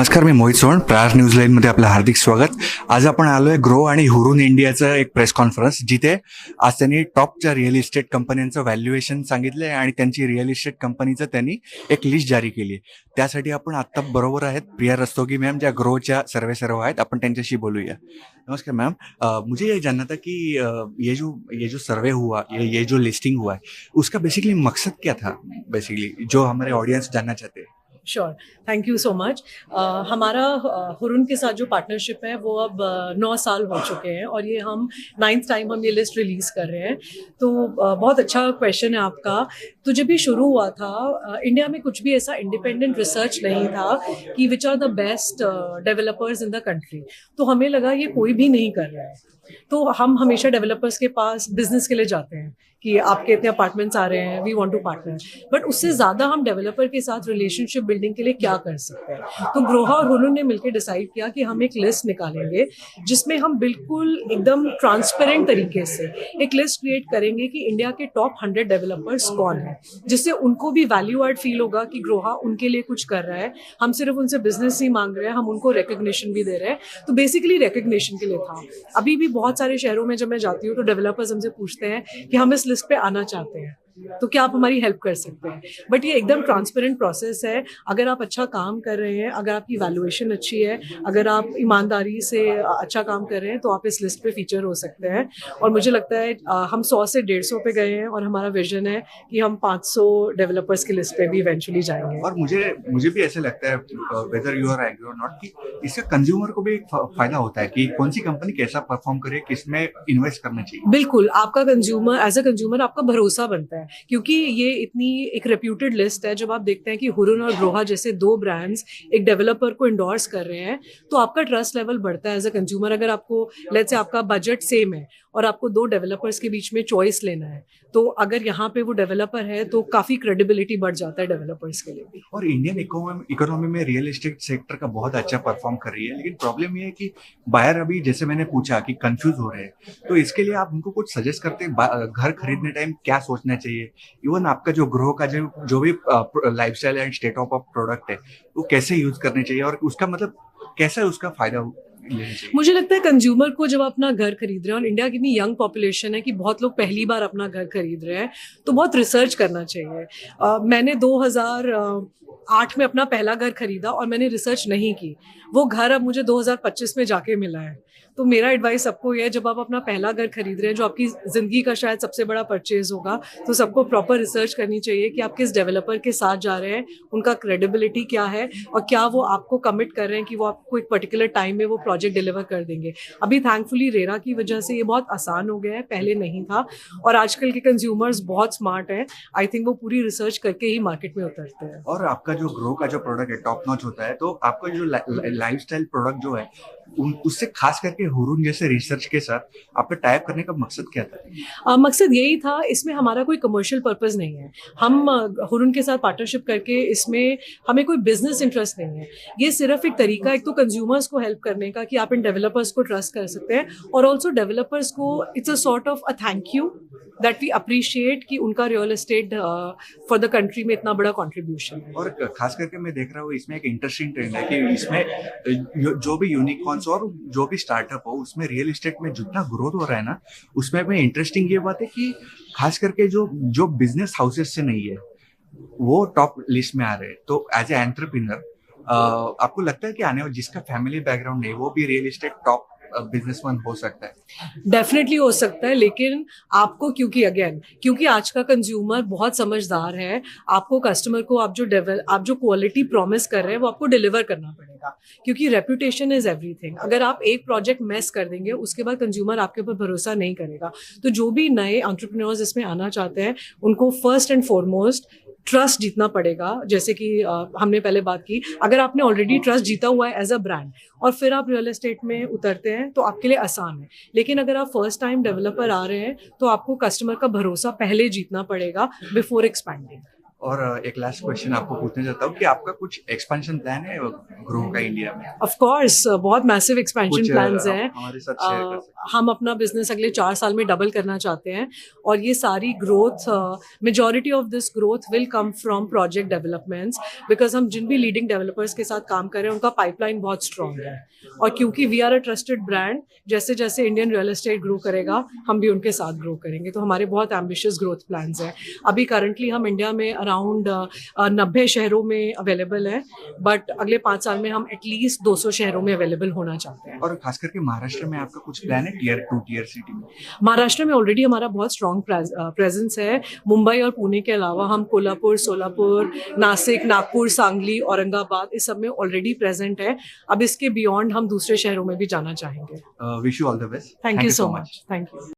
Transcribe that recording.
नमस्कार, मी मोहित सोहन. प्रयास न्यूज लाईनमध्ये आपलं हार्दिक स्वागत. आज आपण आलो आहे ग्रो आणि हुरून इंडियाचं एक प्रेस कॉन्फरन्स, जिथे आज त्यांनी टॉपच्या रिअल इस्टेट कंपन्यांचं व्हॅल्युएशन सांगितलं आहे आणि त्यांची रिअल इस्टेट कंपनीचं त्यांनी एक लिस्ट जारी केली आहे. त्यासाठी आपण आत्ता बरोबर आहेत प्रिया रस्तोगी मॅम, ज्या ग्रोच्या सर्व आहेत. आपण त्यांच्याशी बोलूया. नमस्कार मैम. मुझे ये जानना था कि ये जो सर्वे हुआ, ये जो लिस्टिंग हुआ है, उसका बेसिकली मकसद क्या था, बेसिकली जो हमारे ऑडियंस जानना चाहते हैं. Sure, thank you so much. हमारा हुरून के साथ जो पार्टनरशिप है वो अब 9 साल हो चुके हैं और ये हम 9th टाइम हम ये लिस्ट रिलीज़ कर रहे हैं. तो बहुत अच्छा क्वेश्चन है आपका. तो जब ये शुरू हुआ था, इंडिया में कुछ भी ऐसा इंडिपेंडेंट रिसर्च नहीं था कि which are the best developers in the country. तो हमें लगा ये कोई भी नहीं कर रहा है. तो हम हमेशा डेवलपर्स के पास बिजनेस के लिए जाते हैं कि आपके इतने अपार्टमेंट्स आ रहे हैं, we want to partner. But उससे ज़्यादा हम डेवलपर के साथ रिलेशनशिप बिल्डिंग के लिए क्या कर सकते हैं. तो ग्रोहा और हुरून ने मिलकर डिसाइड किया कि हम एक लिस्ट निकालेंगे जिसमें हम बिल्कुल एकदम ट्रांसपेरेंट तरीके से एक लिस्ट क्रिएट करेंगे कि इंडिया के टॉप 100 डेवलपर्स कौन है, जिससे उनको भी वैल्यू एड फील होगा कि ग्रोहा उनके लिए कुछ कर रहा है. हम सिर्फ उनसे बिजनेस नहीं मांग रहे हैं, हम उनको रिकग्निशन भी दे रहे हैं. तो बेसिकली रिकग्निशन के लिए था. अभी भी बहुत सारे शहरों में जब मैं जाती हूँ तो डेवलपर्स हमसे पूछते हैं कि हम इस लिस्ट पे आना चाहते हैं, तो क्या आप हमारी हेल्प कर सकते हैं. बट ये एकदम ट्रांसपेरेंट प्रोसेस है. अगर आप अच्छा काम कर रहे हैं, अगर आपकी वैल्यूएशन अच्छी है, अगर आप ईमानदारी से अच्छा काम कर रहे हैं, तो आप इस लिस्ट पे फीचर हो सकते हैं. और मुझे लगता है हम 100 से 150 पे गए हैं और हमारा विजन है कि हम 500 डेवलपर्स की लिस्ट पे भी इवेंचुअली जाएंगे. और मुझे भी ऐसे लगता है, वेदर यू आर एग्री और नॉट, कि इसका कंज्यूमर को भी एक फायदा होता है कि कौन सी कंपनी कैसा परफॉर्म करे, किसमें इन्वेस्ट करना चाहिए. बिल्कुल, आपका कंज्यूमर एज अ कंज्यूमर आपका भरोसा बनता है, क्योंकि ये इतनी एक रेप्यूटेड लिस्ट है. जब आप देखते हैं कि हुरून और ग्रोहा जैसे 2 ब्रांड्स एक डेवलपर को इंडोर्स कर रहे हैं, तो आपका ट्रस्ट लेवल बढ़ता है एज अ कंज्यूमर. अगर आपको लेट्स से आपका बजट सेम है और आपको 2 डेवलपर्स के बीच में चॉइस लेना है, तो अगर यहाँ पे वो डेवलपर है तो काफ़ी क्रेडिबिलिटी बढ़ जाता है डेवलपर्स के लिए भी. और इंडियन इकोनॉमी में रियल एस्टेट सेक्टर का बहुत अच्छा परफॉर्म कर रही है, लेकिन प्रॉब्लम ये है कि बायर अभी, जैसे मैंने पूछा, कि कंफ्यूज हो रहे हैं. तो इसके लिए आप उनको कुछ सजेस्ट करते हैं, घर खरीदने टाइम क्या सोचना चाहिए. इवन आपका जो ग्रो का जो भी lifestyle and state of product है, वो कैसे यूज करने चाहिए और उसका मतलब कैसा है, उसका फायदा लेना चाहिए. मुझे लगता है कंज्यूमर को जब अपना घर खरीद रहे हैं, और इंडिया की इतनी यंग पॉपुलेशन है कि बहुत लोग पहली बार अपना घर खरीद रहे हैं, तो बहुत रिसर्च करना चाहिए. मैंने 2008 में अपना पहला घर खरीदा और मैंने रिसर्च नहीं की. वो घर अब मुझे 2025 में जाके मिला है. तो मेरा एडवाइस सबको ये है, जब आप अपना पहला घर खरीद रहे हैं, जो आपकी ज़िंदगी का शायद सबसे बड़ा परचेज होगा, तो सबको प्रॉपर रिसर्च करनी चाहिए कि आप किस डेवलपर के साथ जा रहे हैं, उनका क्रेडिबिलिटी क्या है, और क्या वो आपको कमिट कर रहे हैं कि वो आपको एक पर्टिकुलर टाइम में वो प्रोजेक्ट डिलीवर कर देंगे. अभी थैंकफुली रेरा की वजह से ये बहुत आसान हो गया है, पहले नहीं था. और आजकल के कंज्यूमर्स बहुत स्मार्ट हैं. आई थिंक वो पूरी रिसर्च करके ही मार्केट में उतरते हैं. और आपका जो ग्रो का जो प्रोडक्ट है टॉप नॉच होता है, तो आपका जो लाइफस्टाइल प्रोडक्ट जो है, उससे खास करके हुरून जैसे रिसर्च के साथ आपका टाइप करने का मकसद क्या था. मकसद यही था. इसमें हमारा कोई कमर्शियल पर्पस नहीं है. हम हुरून के साथ पार्टनरशिप करके, इसमें हमें कोई बिजनेस इंटरेस्ट नहीं है. ये सिर्फ एक तरीका, एक तो कंज्यूमर्स को हेल्प करने का कि आप इन डेवलपर्स को ट्रस्ट कर सकते हैं, और ऑल्सो डेवलपर्स को it's a sort of a thank you that we appreciate कि उनका real estate for the country में इतना बड़ा कॉन्ट्रीब्यूशन है. और खास करके मैं देख रहा हूँ इसमें एक इंटरेस्टिंग ट्रेंड है कि इसमें जो भी यूनिकॉर्न्स और जो भी स्टार्टअप हो, उसमें रियल एस्टेट में जितना ग्रोथ हो रहा है ना, उसमें में इंटरेस्टिंग ये बात है कि खास करके जो बिजनेस हाउसेस से नहीं है, वो टॉप लिस्ट में आ रहे हैं. तो एज ए एंटरप्रेन्योर आपको लगता है कि आने वाले, जिसका फैमिली बैकग्राउंड नहीं, वो भी रियल एस्टेट टॉप बिजनेसमैन हो सकता है. डेफिनेटली हो सकता है, लेकिन आपको, क्योंकि आज का कंज्यूमर बहुत समझदार है, आपको कस्टमर को आप जो क्वालिटी प्रॉमिस कर रहे हैं वो आपको डिलीवर करना पड़ेगा, क्योंकि रेपुटेशन इज एवरीथिंग. अगर आप एक प्रोजेक्ट मेस कर देंगे, उसके बाद कंज्यूमर आपके ऊपर भरोसा नहीं करेगा. तो जो भी नए एंटरप्रेन्योर्स इसमें आना चाहते हैं, उनको फर्स्ट एंड फॉरमोस्ट ट्रस्ट जीतना पड़ेगा. जैसे कि हमने पहले बात की, अगर आपने ऑलरेडी ट्रस्ट जीता हुआ है एज अ ब्रांड और फिर आप रियल एस्टेट में उतरते हैं, तो आपके लिए आसान है. लेकिन अगर आप फर्स्ट टाइम डेवलपर आ रहे हैं, तो आपको कस्टमर का भरोसा पहले जीतना पड़ेगा बिफोर एक्सपैंडिंग. और एक लास्ट क्वेश्चन आपको पूछना चाहता हूँ कि आपका कुछ एक्सपेंशन प्लान है ग्रो का इंडिया में? ऑफ कोर्स बहुत मैसिव एक्सपेंशन कुछ प्लान्स हैं। हमारे साथ शेयर कर सकते हैं? हम अपना बिजनेस अगले 4 साल में डबल करना चाहते हैं और ये सारी growth, majority of this growth will come from project developments, because हम जिन भी लीडिंग डेवलपर्स के साथ काम कर रहे हैं उनका पाइपलाइन बहुत स्ट्रांग है। और क्योंकि we are a trusted brand, जैसे जैसे इंडियन रियल एस्टेट ग्रो करेगा हम भी उनके साथ ग्रो करेंगे। तो हमारे बहुत एम्बिशियस ग्रोथ प्लान्स हैं। अभी करंटली हम इंडिया में अराउंड 90 शहरों में अवेलेबल है, बट अगले 5 साल में हम एटलीस्ट 200 शहरों में अवेलेबल होना चाहते हैं। और खास करके महाराष्ट्र में आपका कुछ प्लान है टियर 2 टियर सिटी में? महाराष्ट्र में ऑलरेडी हमारा बहुत स्ट्रॉन्ग प्रेजेंस है। मुंबई और पुणे के अलावा हम कोल्हापुर, सोलापुर, नासिक, नागपुर, सांगली, औरंगाबाद इस सब में ऑलरेडी प्रेजेंट है। अब इसके बियॉन्ड हम दूसरे शहरों में भी जाना चाहेंगे। Wish you all the best. Thank you so much. Thank you.